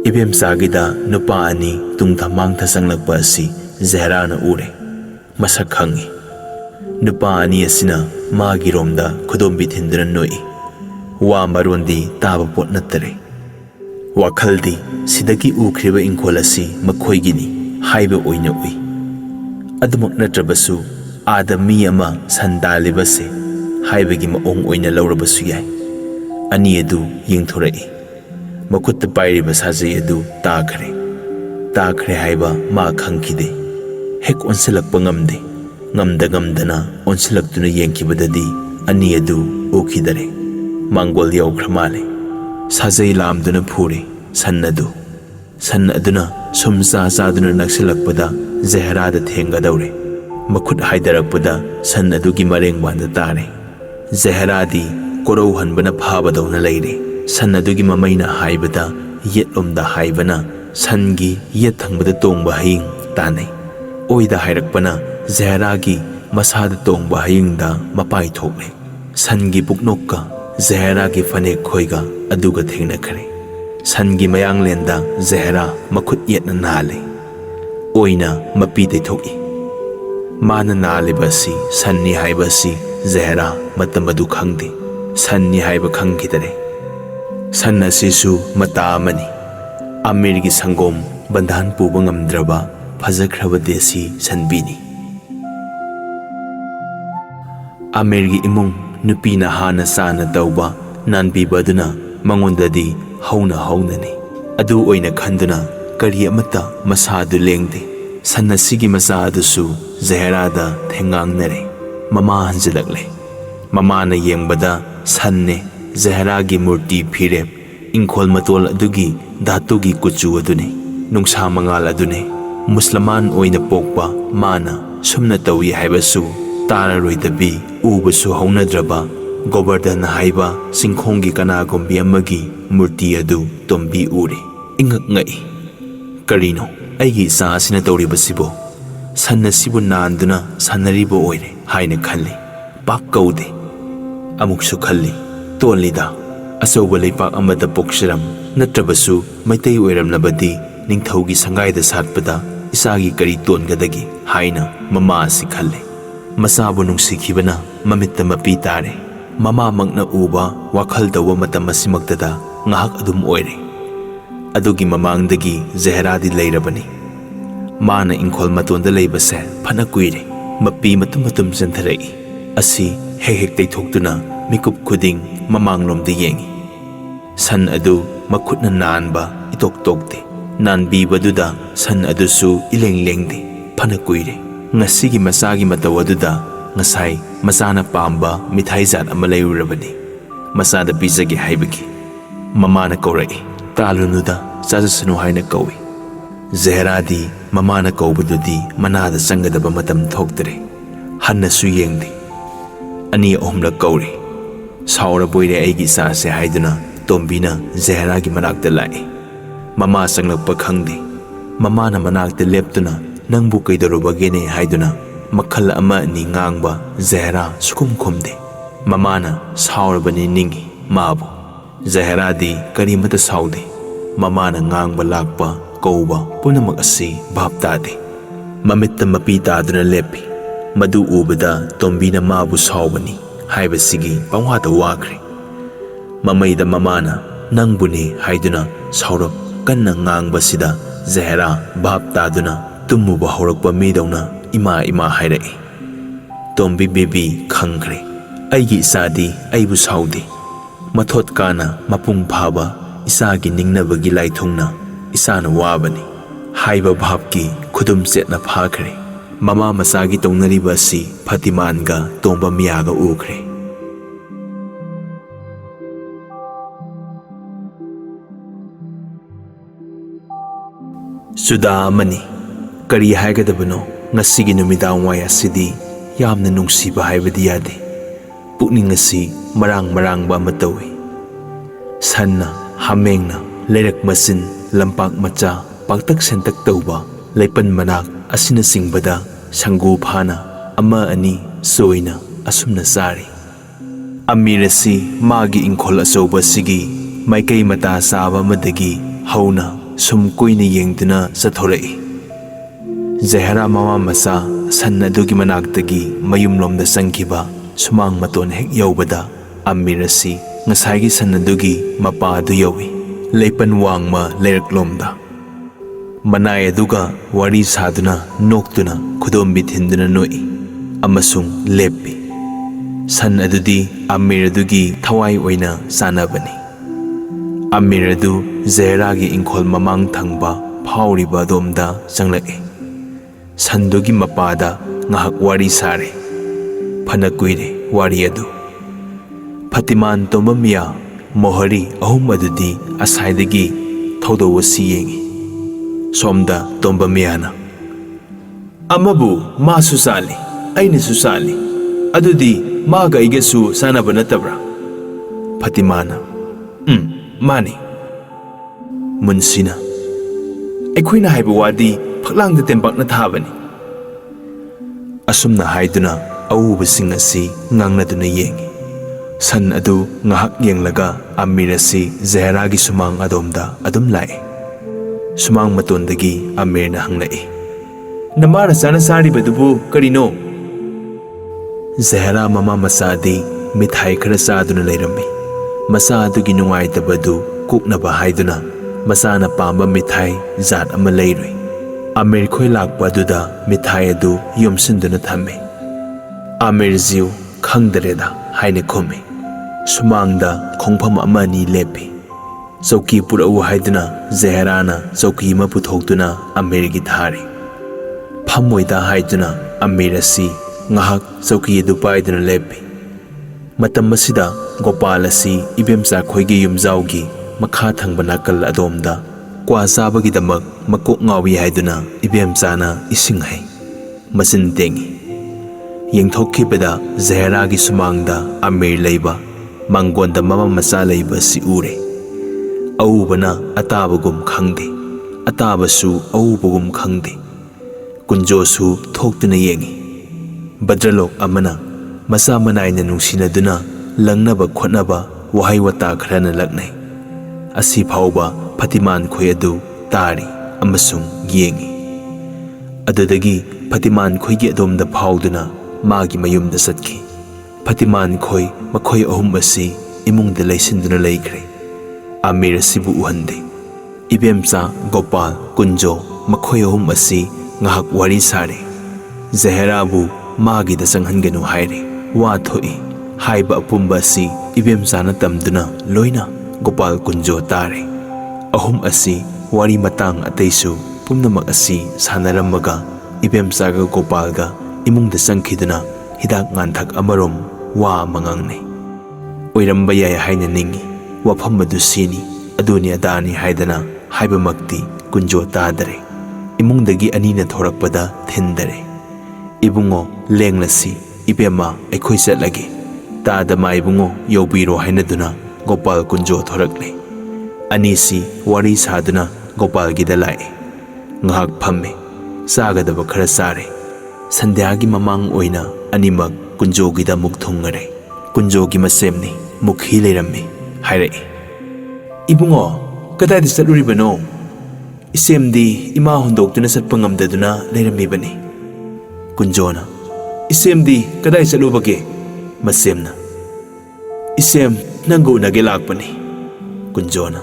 इबेमचागीदा नुपा अनी तुंगथा मांगथा संगलकपा असि ज़हराना उरे मसक खंगी नुपा अनी असिना मागी रोमदा खुदोंबी थिंदुना नोई वा मरोंदी ताबा पोट नत्तरे वाखलदी सिदगी उख्रिबा इंखोल असि मखोइगिनी हाइबा ओइना उइ अदुमक नत्रबसु आदा मी अमा संदालिबसे हाइबगी मओंग ओइना लौरबसु याय अनी अदु यिंगथोरई मखुत पाइरिबा साजै अदु ताखरे हाइबा मा खंखिदे हेक ओनसलकपा ngamde ngamdana onsilaktuना yengkibadadi ani adu ukidare mangol yaukhra male sajai lamduna phuri san aduna sumsa saduna naksilakpada zehra da thenga daure makhut haidarakpada san adugi mareng banda tare zehra di korau hanbana phaba dauna leire san adugi mamaina haibada yetlomda haibana sangi yet thangbada tongba haing tanai oida hairakpana zehra gi masada tongba haingda mapai thokle sangi puknokka zehra gi fane khoiga aduga thengna khare sangi mayang lenda zehra makhut yetna nale oina mapi te thoki mana nale basi sanni haibasi zehra matamadu khangde sanni haiba khangkidare sanna sisu mata amani amir gi sangom bandhan puba ngamdraba fajakraba desi sanbini amir gi imung nupina hana sana tauba nanbibaduna mangondadi hauna ni adu oina khanduna kari amata masadu lengde sanna sigi masadu su zehra da thengang nare mama hanjilakle mama na yengbada sanne zehra gi murti phirep ingkhol matol adugi dhatu gi kuchu adune nungsa mangal adune musliman oina pokpa mana sumna tawi haibasu tara roidabi ubasu haunadraba Govardhan haiba singkhongi kana gombi amagi murti adu tombi uri ingak ngai karino aigi sa asina tawri basibo sanna sibu nanduna sanaribo oire haina khalli pak kaude amuk su khalli tolida asoba leipak amada pokshiram natrabasu maitai oiram labadi ningthaugi sangaida satpada isagi kari tongadagi haina mama si khalle masabu nungsikhibana mamitta mapi tare mama magna uba wakhal dawa matam asimaktada ngahak adum oire adugi mamangdagi zehra di leirabani mana ingkhol matonda leibase phana kuire mapi matum jantharai asi hek teithoktuna mikup khuding mamanglomda yengi san adu makhutna nanba itok tokte nanbi baduda san adusu ileng-lengde phana kuire ngasigi masagi matawaduda ngasai masana pamba mithai zat ama leirabani masada bizagi haibagi mamana kaurai talunuda chajasanu haina kawi zehra di mamana kaubadudi manada sangadaba matam thoktre hanna su yengde ani ohmla kauri saura boire aigi sa se haiduna tombina zehra gi manakta lai mama sanglakpa khangde mamana manakta leptuna nangbu kaidorubagene haiduna makhal ama ni ngangba zehra sukum khumde mamana saurabani ningi mabu zehra di karimata saude mamana ngangba lakpa kauba punamak asi bhaptade mamitta mapi taduna lepi madu ubada tombina mabu saubani haibasigi pangwata wakre mamaida mamana nangbuni haiduna saurab kanna ngangba sida zehra bhaptaduna tumuba horakpa midawna ima hairai tombi baby khangre aigi sadi aibu saudi mathot kana mapung phaba isagi ningnabagi laithungna isana wabani haiba bhabki khudum chetna phakre mama masagi tongnariba si Fatimanga tomba miyaga ukre Sudamani kari haigadabano ngasigi numidang waya sidi yamna nungsiba haibadi yade pukning asi marang ba matawi sanna hamengna leirak masin lampak macha paktak sentak tauba leipan manak asina singbada sanggu phana ama ani soina asumna sari amirasi magi ingkhol asoba sigi maikai mata saba madagi hauna sum kuina yengduna sathorei. Zehra mama masa san adugi manaktagi mayumlomda sangkiba sumang maton hek yaubada Amir asi ngasai san adugi mapa adu yawi leipan wangma leiraklomda. Manai aduga wari saduna noktuna khudombi thinduna noi amasung lepi. San adudi Amir adugi thawai oina sanabani. Amir adu Zehra gi ingkhol mamang thangba phawriba domda changlai. Sandugi mapada ngahak wari sare phana kuire wari adu. Phatiman tomamiya mohari ahum adudi asaidagi thoudawasi yengi. Somda tombamiyana amabu masu sali aina su sali adudi maga igasu sanaba natabra. Phatimana mani. Munsina aikoina haiba wadi phaklang da tempak na thabani. Asumna haiduna awubasing asi ngangnaduna yengi. San adu ngahak yenglaga Amir asi Zehra gi sumang adomda adum lai. Sumang matondagi Amir na hanglai. Namara sana sari badubu karino. Zehra mama masadi mithai khara saduna leirami. Masa adugi nungai tabadu kuknaba haiduna masana pamba mithai zat ama leiroi. Amir khoi lakpa duda mithai adu yomsinduna thame. Amir ziu khangdareda haine khome. Sumangda khongpham amani lepi. Chauki purau haiduna Zehrana chauki ma puthokduna Amir gi thari. Phamoida haiduna Amir asi ngahak chauki adu paiduna lepi. Matam asida Gopal asi ibemsa khoigi yumjaugi makha thangba nakal adomda kwa sabagi damak makok ngawi haiduna ibemsana ising hai. Masin tengi. Yengthokkhibada Zehra gi sumangda Amir leiba mangonda mama masa leiba si ure. Awubana atabagum khangde. Atabasu awubagum khangde. Kunjosu thoktuna yengi. Badralok amana masa manaina nungsinaduna langnaba khotnaba wahai wata kharana laknai. Asi phauba Phatiman khoi adu tari amasung yengi. Adudagi Phatiman khoi gi adomda phauduna magi mayumda satki. Phatiman khoi makhoi ahum asi imungda leisinduna leikhre. Amir asibu uhande. Ibemsa Gopal Kunjo makhoi ahum asi ngahak wari sare. Zehra bu magi da sanghangenu haire. Wa thoi haiba apumba si ibemsa na tamduna loina Gopal Kunjo tare. Ahum asi wari matang ataisu pumnamak asi sanaramaga ibemsaga Gopalga imungda sangkhiduna hidak nganthak amarom wa mangangne. Oiramba yai haina ningi wafam adu sini aduni adani haidana haibamakti Kunjo tadare. Imungdagi anina thorakpada thindare. Ibungo lenglasi ibema aikhoi chatlage. Tadama ibungo yobiro hainaduna Gopal Kunjo thorakle. Anisi wari saduna Gopal gida lai. Ngahak phamme sagadaba khara sare. Sandhyagi mamang oina animak Kunjo gida muk thungare. Kunjo gi masemni mukhi leirammi hairai. Ibungo kadai chatluribano? Isemdi ima hondoktuna satpa ngamdaduna leiramibani. Kunjona Isemdi kadai chalubage? Masemna Isem nangu nage lakpani. Kunjona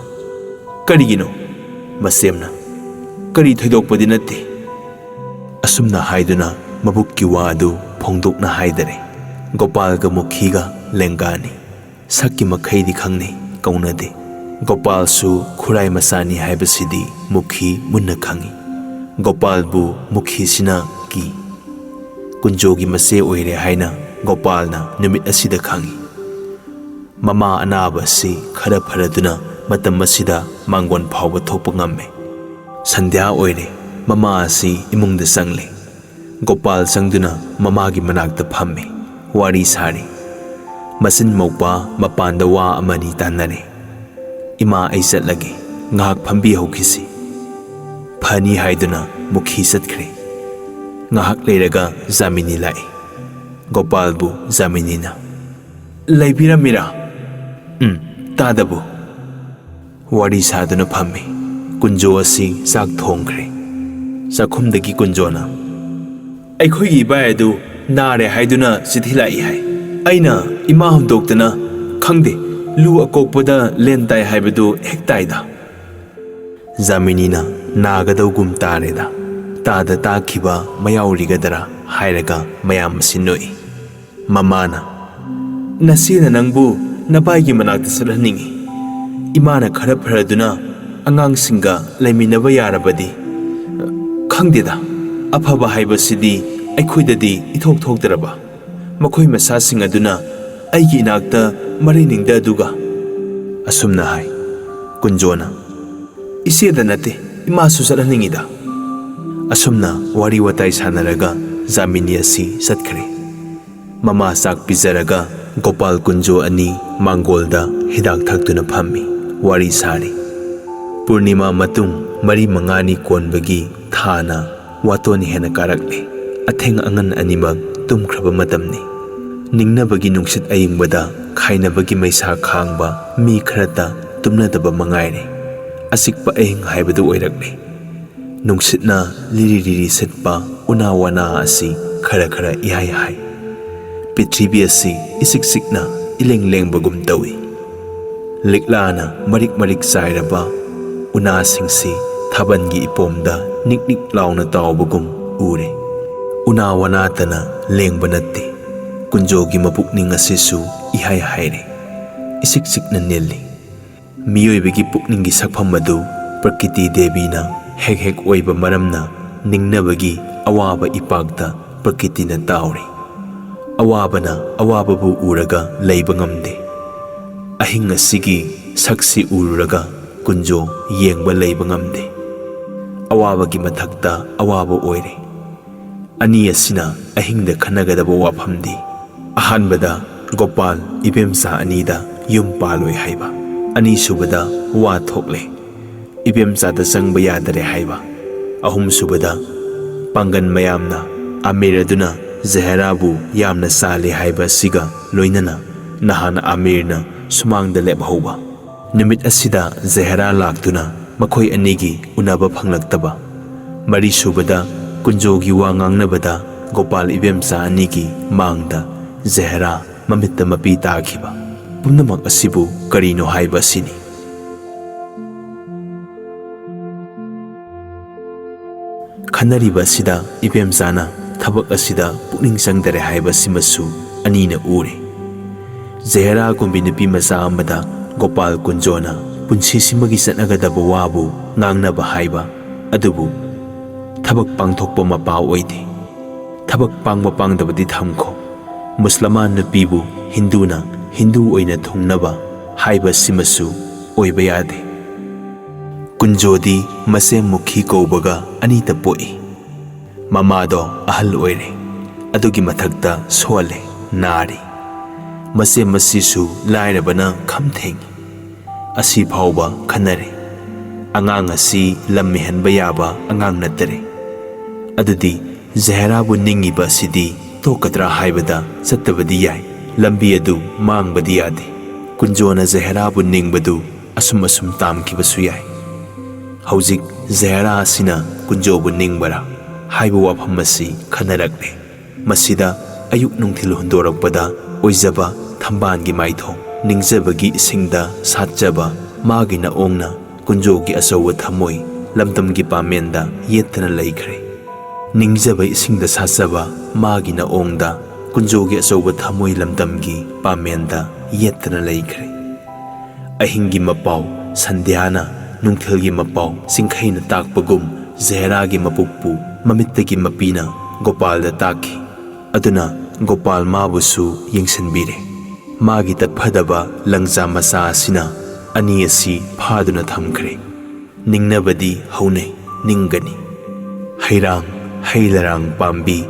karigino? Masemna kari thoidokpadi natte. Asumna haiduna mabukki wa adu phongdokna haidare. Gopalga mukhiga lengani. Sakki makhaidi khangni kaunade. Gopal su khurai masani haibasidi mukhi munna khangi. Gopal bu mukhi sina ki. Kunjogi mase oire haina Gopalna numit asida khangi. Mama anaba si khara pharaduna matam asida mangon phawba thokpa ngamme. Sandhya oire mama asi imungda sangle. Gopal sangduna mama gi manakta phamme. Wari sari. Masin mokpa mapanda wa amani tanare. Ima ai chatlage ngahak phambi hokisi. Phani haiduna mukhi satkre. Ngahak leiraga Jamini lai. Gopal bu Jaminina Laibiramira. Tadabu. Wari saduna phamme. Kunjo ꯑꯁꯤ ꯆꯥꯛ ꯊꯣꯡꯈ꯭ꯔꯦ꯫ ꯆꯥꯛꯈꯨꯝꯗꯒꯤ ꯀꯨꯟꯖꯣꯅ "ꯑꯩꯈꯣꯏꯒꯤ ꯏꯕꯥꯏ ꯑꯗꯨ ꯅꯥꯔꯦ ꯍꯥꯏꯗꯨꯅ ꯆꯤꯊꯤ ꯂꯥꯛꯏ ꯍꯥꯏ꯫ ꯑꯩꯅ ꯏꯃꯥ ꯍꯨꯟꯗꯣꯛꯇꯅ ꯈꯪꯗꯦ, ꯂꯨ ꯑꯀꯣꯛꯄꯗ ꯂꯦꯟ ꯇꯥꯏ ꯍꯥꯏꯕꯗꯨ ꯍꯦꯛ ꯇꯥꯏꯗ"꯫ ꯖꯥꯃꯤꯅꯤꯅ ꯅꯥꯒꯗꯧꯒꯨꯝ ꯇꯥꯔꯦꯗ, ꯇꯥꯗ ꯇꯥꯈꯤꯕ ꯃꯌꯥꯎꯔꯤꯒꯗꯔꯥ ꯍꯥꯏꯔꯒ ꯃꯌꯥꯝ ꯑꯁꯤ ꯅꯣꯛꯏ꯫ ꯃꯃꯥꯅ "ꯅꯆꯦꯅ ꯅꯪꯕꯨ ꯅꯕꯥꯏꯒꯤ ꯃꯅꯥꯛꯇ ꯆꯠꯍꯟꯅꯤꯡꯏ꯫ ꯏꯃꯥꯅ ꯈꯔ ꯐꯔꯗꯨꯅ ꯑꯉꯥꯡꯁꯤꯡꯒ ꯂꯩꯃꯤꯟꯅꯕ ꯌꯥꯔꯕꯗꯤ꯫ ꯈꯪꯗꯦꯗ, ꯑꯐꯕ ꯍꯥꯏꯕꯁꯤꯗꯤ ꯑꯩꯈꯣꯏꯗꯗꯤ ꯏꯊꯣꯛ ꯊꯣꯛꯇ꯭ꯔꯕ꯫ ꯃꯈꯣꯏ ꯃꯁꯥꯁꯤꯡ ꯑꯗꯨꯅ ꯑꯩꯒꯤ ꯏꯅꯥꯛꯇ ꯃꯔꯩꯅꯤꯡꯗ ꯑꯗꯨꯒ"꯫ ꯑꯁꯨꯝꯅ ꯍꯥꯏ꯫ ꯀꯨꯟꯖꯣꯅ "ꯏꯆꯦꯗ ꯅꯠꯇꯦ, ꯏꯃꯥꯁꯨ ꯆꯠꯍꯟꯅꯤꯡꯏꯗ"꯫ ꯑꯁꯨꯝꯅ ꯋꯥꯔꯤ ꯋꯥꯇꯥꯏ ꯁꯥꯟꯅꯔꯒ ꯖꯥꯃꯤꯅꯤ ꯑꯁꯤ ꯆꯠꯈ꯭ꯔꯦ꯫ ꯃꯃꯥ ꯆꯥꯛ ꯄꯤꯖꯔꯒ ꯒꯣꯄꯥꯜ ꯀꯨꯟꯖꯣ ꯑꯅꯤ ꯃꯥꯡꯒꯣꯜꯗ ꯍꯤꯗꯥꯛ ꯊꯛꯇꯨꯅ ꯐꯝꯃꯤ, ꯋꯥꯔꯤ ꯁꯥꯔꯤ꯫ ꯄꯨꯔꯅꯤꯃꯥ ꯃꯇꯨꯡ 4-5ꯅꯤ ꯀꯣꯟꯕꯒꯤ ꯊꯥꯅ ꯋꯥꯇꯣꯟ ꯍꯦꯟꯅ ꯀꯥꯔꯛꯂꯦ꯫ ꯑꯊꯦꯡ ꯑꯉꯟ ꯑꯅꯤꯃꯛ ꯇꯨꯝꯈ꯭ꯔꯕ ꯃꯇꯝꯅꯤ꯫ ꯅꯤꯡꯅꯕꯒꯤ ꯅꯨꯡꯁꯤꯠ ꯑꯏꯪꯕꯗ ꯈꯥꯏꯅꯕꯒꯤ ꯃꯩꯁꯥ ꯈꯥꯡꯕ ꯃꯤ ꯈꯔꯇ ꯇꯨꯝꯅꯗꯕ ꯃꯉꯥꯏꯔꯦ꯫ ꯑꯆꯤꯛꯄ ꯑꯍꯤꯡ ꯍꯥꯏꯕꯗꯨ ꯑꯣꯏꯔꯛꯂꯦ꯫ ꯅꯨꯡꯁꯤꯠꯅ ꯂꯤꯔꯤ ꯂꯤꯔꯤ ꯁꯤꯠꯄ ꯎꯅꯥ ꯋꯥꯅꯥ ꯑꯁꯤ ꯈꯔ ꯈꯔ ꯏꯍꯥꯏ ꯍꯥꯏ꯫ ꯄ꯭ꯔꯤꯊꯤꯕꯤ ꯑꯁꯤ ꯏꯆꯤꯛ ꯆꯤꯛꯅ ꯏꯂꯦꯡ ꯂꯦꯡꯕꯒꯨꯝ ꯇꯧꯏ꯫ ꯂꯤꯛꯂꯥꯅ ꯃꯔꯤꯛ ꯃꯔꯤꯛ ꯆꯥꯏꯔꯕ ꯎꯅꯥꯁꯤꯡꯁꯤ ꯊꯥꯕꯜꯒꯤ ꯏꯄꯣꯝꯗ ꯅꯤꯛ ꯅꯤꯛ ꯂꯥꯎꯅ ꯇꯥꯎꯕꯒꯨꯝ ꯎꯔꯦ꯫ ꯎꯅꯥ ꯋꯥꯅꯥꯇꯅ ꯂꯦꯡꯕ ꯅꯠꯇꯦ, ꯀꯨꯟꯖꯣꯒꯤ ꯃꯄꯨꯛꯅꯤꯡ ꯑꯁꯤꯁꯨ ꯏꯍꯥꯏ ꯍꯥꯏꯔꯦ, ꯏꯆꯤꯛ ꯆꯤꯛꯅ ꯅꯤꯜꯂꯤ꯫ ꯃꯤꯑꯣꯏꯕꯒꯤ ꯄꯨꯛꯅꯤꯡꯒꯤ ꯁꯛꯐꯝ ꯑꯗꯨ ꯄ꯭ꯔꯀ꯭ꯔꯤꯇꯤ ꯗꯦꯕꯤꯅ ꯍꯦꯛ ꯍꯦꯛ ꯑꯣꯏꯕ ꯃꯔꯝꯅ ꯅꯤꯡꯅꯕꯒꯤ ꯑꯋꯥꯕ ꯏꯄꯥꯛꯇ ꯄ꯭ꯔꯀ꯭ꯔꯤꯇꯤꯅ ꯇꯥꯎꯔꯤ꯫ ꯑꯋꯥꯕꯅ ꯑꯋꯥꯕꯕꯨ ꯎꯔꯒ ꯂꯩꯕ ꯉꯝꯗꯦ꯫ ꯑꯍꯤꯡ ꯑꯁꯤꯒꯤ ꯁꯛꯁꯤ ꯎꯔꯨꯔꯒ ꯀꯨꯟꯖꯣ ꯌꯦꯡꯕ ꯂꯩꯕ ꯉꯝꯗꯦ꯫ ꯑꯋꯥꯕꯒꯤ ꯃꯊꯛꯇ ꯑꯋꯥꯕ ꯑꯣꯏꯔꯦ꯫ ꯑꯅꯤ ꯑꯁꯤꯅ ꯑꯍꯤꯡꯗ ꯈꯟꯅꯒꯗꯕ ꯋꯥꯐꯝꯗꯤ ꯑꯍꯥꯟꯕꯗ ꯒꯣꯄꯥꯜ ꯏꯕꯦꯝꯆꯥ ꯑꯅꯤꯗ ꯌꯨꯝ ꯄꯥꯜꯂꯣꯏ ꯍꯥꯏꯕ, ꯑꯅꯤꯁꯨꯕꯗ ꯋꯥ ꯊꯣꯛꯂꯦ ꯏꯕꯦꯝꯆꯥꯗ ꯆꯪꯕ ꯌꯥꯗꯔꯦ ꯍꯥꯏꯕ, ꯑꯍꯨꯝꯁꯨꯕꯗ ꯄꯥꯡꯒꯟ ꯃꯌꯥꯝꯅ ꯑꯃꯤꯔ ꯑꯗꯨꯅ ꯖꯍꯦꯔꯥꯕꯨ ꯌꯥꯝꯅ ꯆꯥꯜꯂꯤ ꯍꯥꯏꯕ ꯑꯁꯤꯒ ꯂꯣꯏꯅꯅ ꯅꯍꯥꯟ ꯑꯃꯤꯔꯅ ꯁꯨꯃꯥꯡꯗ ꯂꯦꯞꯍꯧꯕ ꯅꯨꯃꯤꯠ ꯑꯁꯤꯗ ꯖꯍꯦꯔꯥ ꯂꯥꯛꯇꯨꯅ ꯃꯈꯣꯏ ꯑꯅꯤꯒꯤ ꯎꯅꯕ ꯐꯪꯂꯛꯇꯕ, ꯃꯔꯤꯁꯨꯕꯗ ꯀꯨꯟꯖꯣꯒꯤ ꯋꯥ ꯉꯥꯡꯅꯕꯗ ꯒꯣꯄꯥꯜ ꯏꯕꯦꯝꯆꯥ ꯑꯅꯤꯒꯤ ꯃꯥꯡꯗ ꯖꯍꯦꯔꯥ ꯃꯃꯤꯠꯇ ꯃꯄꯤ ꯇꯥꯈꯤꯕ, ꯄꯨꯝꯅꯃꯛ ꯑꯁꯤꯕꯨ ꯀꯔꯤꯅꯣ ꯍꯥꯏꯕ ꯑꯁꯤꯅꯤ꯫ ꯈꯟꯅꯔꯤꯕ ꯑꯁꯤꯗ ꯏꯕꯦꯝꯆꯥꯅ ꯊꯕꯛ ꯑꯁꯤꯗ ꯄꯨꯛꯅꯤꯡ ꯆꯪꯗꯔꯦ ꯍꯥꯏꯕꯁꯤꯃꯁꯨ ꯑꯅꯤꯅ ꯎꯔꯦ꯫ ꯖꯍꯦꯔꯥꯒꯨꯝꯕꯤ ꯅꯨꯄꯤ ꯃꯆꯥ ꯑꯃꯗ ꯒꯣꯄꯥꯜ ꯀꯨꯟꯖꯣꯅ ꯄꯨꯟꯁꯤꯁꯤꯃꯒꯤ ꯆꯠꯅꯒꯗꯕ ꯋꯥꯕꯨ ꯉꯥꯡꯅꯕ ꯍꯥꯏꯕ, ꯑꯗꯨꯕꯨ ꯊꯕꯛ ꯄꯥꯡꯊꯣꯛꯄ ꯃꯄꯥ ꯑꯣꯏꯗꯦ꯫ ꯊꯕꯛ ꯄꯥꯡꯕ ꯄꯥꯡꯗꯕꯗꯤ ꯊꯝꯈꯣ, ꯃꯨꯁꯂꯃꯥꯟ ꯅꯨꯄꯤꯕꯨ ꯍꯤꯟꯗꯨꯅ ꯍꯤꯟꯗꯨ ꯑꯣꯏꯅ ꯊꯨꯡꯅꯕ ꯍꯥꯏꯕꯁꯤꯃꯁꯨ ꯑꯣꯏꯕ ꯌꯥꯗꯦ꯫ ꯀꯨꯟꯖꯣꯗꯤ ꯃꯆꯦ ꯃꯨꯈꯤ ꯀꯧꯕꯒ ꯑꯅꯤꯇ ꯄꯣꯛꯏ꯫ ꯃꯃꯥꯗꯣ ꯑꯍꯜ ꯑꯣꯏꯔꯦ, ꯑꯗꯨꯒꯤ ꯃꯊꯛꯇ ꯁꯣꯜꯂꯦ, ꯅꯥꯔꯤ꯫ ꯃꯆꯦ ꯃꯁꯤꯁꯨ ꯂꯥꯏꯔꯕꯅ ꯈꯝ ꯊꯦꯡꯏ꯫ ꯑꯁꯤ ꯐꯥꯎꯕ ꯈꯟꯅꯔꯦ꯫ ꯑꯉꯥꯡ ꯑꯁꯤ ꯂꯝ ꯃꯤꯍꯟꯕ ꯌꯥꯕ ꯑꯉꯥꯡ ꯅꯠꯇꯔꯦ꯫ ꯑꯗꯨꯗꯤ ꯖꯍꯦꯔꯥꯕꯨ ꯅꯤꯡꯉꯤꯕ ꯑꯁꯤꯗꯤ ꯇꯣꯛꯀꯗ꯭ꯔꯥ ꯍꯥꯏꯕꯗ ꯆꯠꯇꯕꯗꯤ ꯌꯥꯏ, ꯂꯝꯕꯤ ꯑꯗꯨ ꯃꯥꯡꯕꯗꯤ ꯌꯥꯗꯦ꯫ ꯀꯨꯟꯖꯣꯅ ꯖꯍꯦꯔꯥꯕꯨ ꯅꯤꯡꯕꯗꯨ ꯑꯁꯨꯝ ꯑꯁꯨꯝ ꯇꯥꯝꯈꯤꯕꯁꯨ ꯌꯥꯏ꯫ ꯍꯧꯖꯤꯛ ꯖꯍꯦꯔꯥ ꯑꯁꯤꯅ ꯀꯨꯟꯖꯣꯕꯨ ꯅꯤꯡꯕꯔꯥ ꯍꯥꯏꯕ ꯋꯥꯐꯝ ꯑꯁꯤ ꯈꯟꯅꯔꯛꯂꯦ꯫ ꯃꯁꯤꯗ ꯑꯌꯨꯛ ꯅꯨꯡꯊꯤꯜ ꯍꯨꯟꯗꯣꯔꯛꯄꯗ ꯑꯣꯏꯖꯕ ꯊꯝꯕꯥꯜꯒꯤ ꯃꯥꯏꯊꯣꯡ, ꯅꯤꯡꯖꯕꯒꯤ ꯏꯁꯤꯡꯗ ꯁꯥꯠꯆꯕ ꯃꯥꯒꯤ ꯅꯑꯣꯡꯅ ꯀꯨꯟꯖꯣꯒꯤ ꯑꯆꯧꯕ ꯊꯃꯣꯏ ꯂꯝꯗꯝꯒꯤ ꯄꯥꯃꯦꯟꯗ ꯌꯦꯠꯇꯅ ꯂꯩꯈ꯭ꯔꯦ꯫ ꯅꯤꯡꯖꯕ ꯏꯁꯤꯡꯗ ꯁꯥꯠꯆꯕ ꯃꯥꯒꯤ ꯅꯑꯣꯡꯗ ꯀꯨꯟꯖꯣꯒꯤ ꯑꯆꯧꯕ ꯊꯃꯣꯏ ꯂꯝꯗꯝꯒꯤ ꯄꯥꯃꯦꯟꯗ ꯌꯦꯠꯇꯅ ꯂꯩꯈ꯭ꯔꯦ꯫ ꯑꯍꯤꯡꯒꯤ ꯃꯄꯥꯎ ꯁꯟꯙ꯭ꯌꯥꯅ ꯅꯨꯡꯊꯤꯜꯒꯤ ꯃꯄꯥꯎ ꯆꯤꯡꯈꯩꯅ ꯇꯥꯛꯄꯒꯨꯝ ꯖꯍꯦꯔꯥꯒꯤ ꯃꯄꯨꯛꯄꯨ ꯃꯃꯤꯠꯇꯒꯤ ꯃꯄꯤꯅ ꯒꯣꯄꯥꯜꯗ ꯇꯥꯛꯈꯤ꯫ ꯑꯗꯨꯅ ꯒꯣꯄꯥꯜ ꯃꯥꯕꯨꯁꯨ ꯌꯦꯡꯁꯤꯟꯕꯤꯔꯦ꯫ ꯃꯥꯒꯤ ꯇꯠꯐꯗꯕ ꯂꯪꯆꯥ ꯃꯆꯥ ꯑꯁꯤꯅ ꯑꯅꯤ ꯑꯁꯤ ꯐꯥꯗꯨꯅ ꯊꯝꯈ꯭ꯔꯦ꯫ ꯅꯤꯡꯅꯕꯗꯤ ꯍꯧꯅꯩ, ꯅꯤꯡꯒꯅꯤ꯫ ꯍꯩꯔꯥꯡ ꯍꯩ ꯂꯔꯥꯡ ꯄꯥꯝꯕꯤ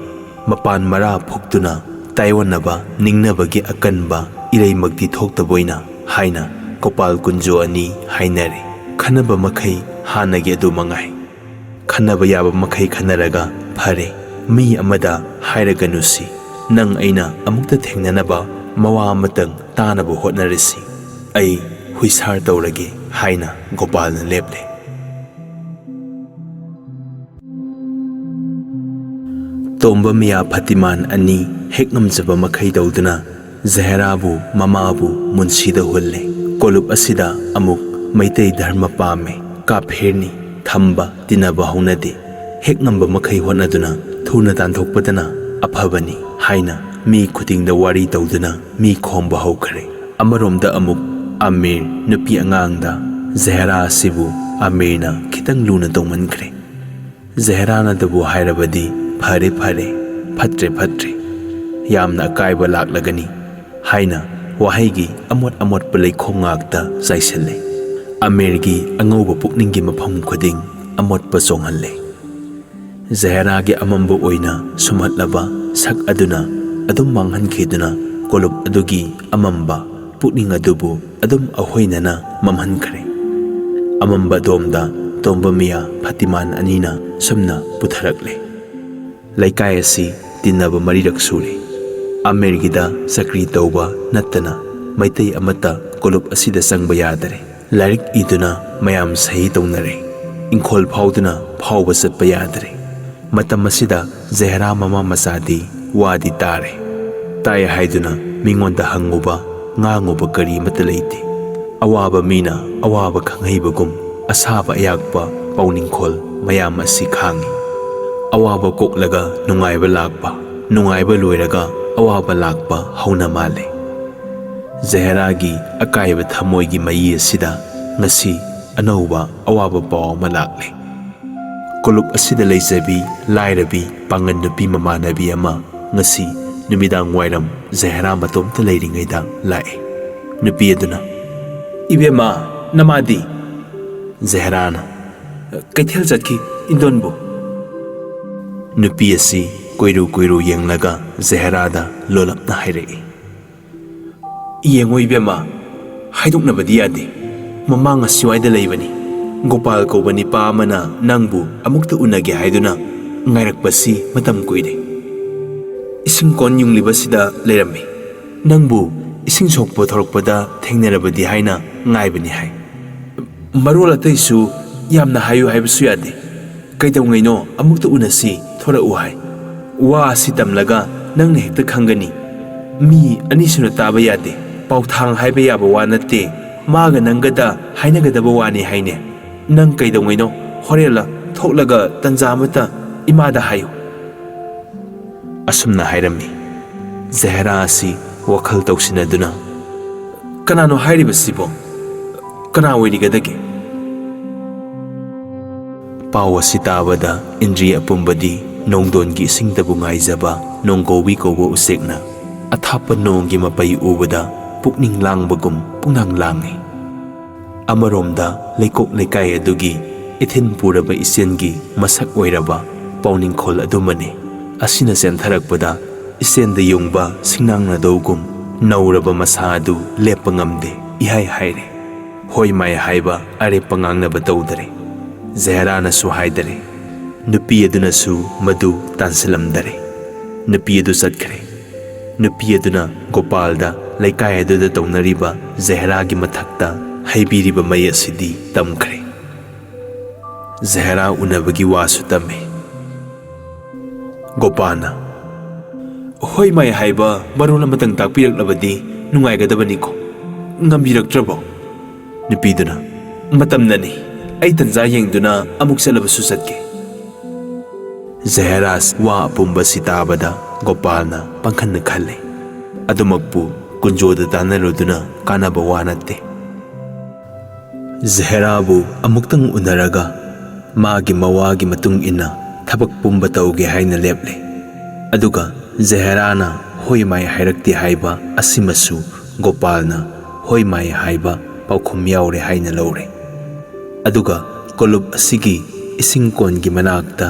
ꯃꯄꯥꯟ ꯃꯔꯥ ꯐꯨꯛꯇꯨꯅ ꯇꯥꯏꯑꯣꯟꯅꯕ ꯅꯤꯡꯅꯕꯒꯤ ꯑꯀꯟꯕ ꯏꯔꯩꯃꯛꯇꯤ ꯊꯣꯛꯇꯕꯣꯏꯅ ꯍꯥꯏꯅ ꯒꯣꯄꯥꯜ ꯀꯨꯟꯖꯣ ꯑꯅꯤ ꯍꯥꯏꯅꯔꯦ꯫ ꯈꯟꯅꯕ ꯃꯈꯩ ꯍꯥꯟꯅꯒꯤ ꯑꯗꯨ ꯃꯉꯥꯏ꯫ ꯈꯟꯅꯕ ꯌꯥꯕ ꯃꯈꯩ ꯈꯟꯅꯔꯒ ꯐꯔꯦ, ꯃꯤ ꯑꯃꯗ ꯍꯥꯏꯔꯒꯅꯨꯁꯤ, ꯅꯪ ꯑꯩꯅ ꯑꯃꯨꯛꯇ ꯊꯦꯡꯅꯅꯕ ꯃꯋꯥ ꯑꯃꯇꯪ ꯇꯥꯅꯕ ꯍꯣꯠꯅꯔꯁꯤ, ꯑꯩ ꯍꯨꯏꯁꯥꯔ ꯇꯧꯔꯒꯦ ꯍꯥꯏꯅ ꯒꯣꯄꯥꯜꯅ ꯂꯦꯞꯂꯦ꯫ Tomba miya Phatiman ani hek ngamjaba makhai dauduna Zehrabu mamabu munsida hulle kolup asida amuk maitei dharma pame kapherni thamba tinaba haunade hek ngamba makhai honaduna thuna tanthokpadana aphabani haina mi khutingda wari dauduna mi khomba haukhare amaromda amuk Amir nupi angangda Zehra sibu Amirna khitang luna tongmankhre Zehrana dabu hairabadi phare phare phatre phatre yamna kaiba laklagani haina wahaigi amot amot palai khongakta saiselle Amirgi angauba pukninggi mafam khuding amot pa chonghalle Zehra gi amambu oina sumatlaba sak aduna adum manghankhiduna kolup adugi amamba pukning adubu adum ahoinana mamhankhare amamba domda tomba miya Phatiman anina sumna putharakle laikai asi tinaba marirak sure Amirgida sakri tauba nattana maitai amata kolup asida sangba yadare larik iduna mayam sahi taunare inkhol phauduna phauba satpa yadare matam asida Zehra mama masadi wadi tare tai haiduna mingonda hanguba nganguba kari matalaiti awaba mina awaba khanghibagum asaba ayakpa pauningkhol mayam asi khangi awaba koklaga nungaiba lakpa nungaiba loiraga awaba lakpa hauna male Zehra gi akaiba thamoi gi mai asida ngasi anauba awaba paw malakle kolup asida leijabi lairabi pangan nupi mamanabi ama ngasi numidang wairam Zehra matomta leiringaida lae nupi aduna ibema namadi Zehrana kaithel jatki indonbu nupi asi koiru yenglaga Zehrada lolapna hairei yengoi bema haiduknabadi yade mamanga siwaida leibani Gopal kobani pa amana nangbu amukta unage haiduna ngairakpasi matam koide ising kon yunglibasida leirami nangbu ising sokpo thorokpada thengnarabadi haina ngaibani hai marol ataisu yamna hayu haibasu yade kaidongaino amukta unasi thora uhai wa asi tamlaga nangna hekta khangani mi anisuna taba yade pauthang haiba yaba wa natte maga nangada hainagadaba wani haine nang kaidongaino horela thoklaga tanjamata imada hayu asumna hairami Zehra asi wakhal tausinaduna kanano hairibasibo kana oirigadage pawa sitabada indri apumbadi nongdongi singdabu ngaijaba nonggowi kobo usekna athapa nonggi mapai ubada pukning langbagum punang langi amaromda leikok leikai adugi ithin puraba isengi masak oiraba pauningkhol adumani asina sentharakpada isenda yungba singnangna dogum nauraba masadu lepangamde ihai haire hoi mai haiba are pangangna batawdare Zehra na su haidare nupi aduna su madu tansalamdare nupi adu satkare nupi aduna Gopalda laikai aduda taunariba Zehra gi mathakta haibiriba mai asidi tamkhare Zehra unabagi wasu tame Gopalna hoi mai haiba marona matang takpiraklabadi nungaigadabani ko ngambirakrabo nupiduna matamnani ai tanza yengduna amuk salabasu satke Zehras wa apumba sitabada Gopalna pangkhanna khalle adumakpu kunjoda tanaruduna kanaba wanatte Zehrabu amuktang unaraga magi mawagi matung ina thabak pumba tauge haina leple aduga Zehrana hoi mai hairakti haiba asimasu Gopalna hoi mai haiba paukhum yaure haina lore aduga kolub asigi ising kongi manakta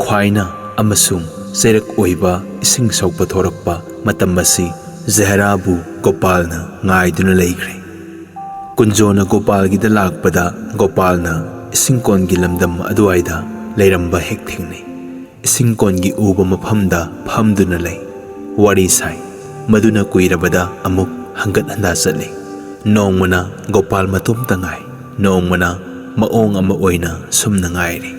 khwaina amasung serak oiba ising sokpa thorakpa matam asi Zehrabu Gopalna ngaiduna leikre kunjona Gopalgi da lakpada Gopalna ising kongi lamdam aduaida leiramba hek thingni ising kongi uba maphamda phamduna lei wari sai maduna kuirabada amuk hangat handa chale nongmana Gopal matum tangai nongmana maong ama oina sumna ngairi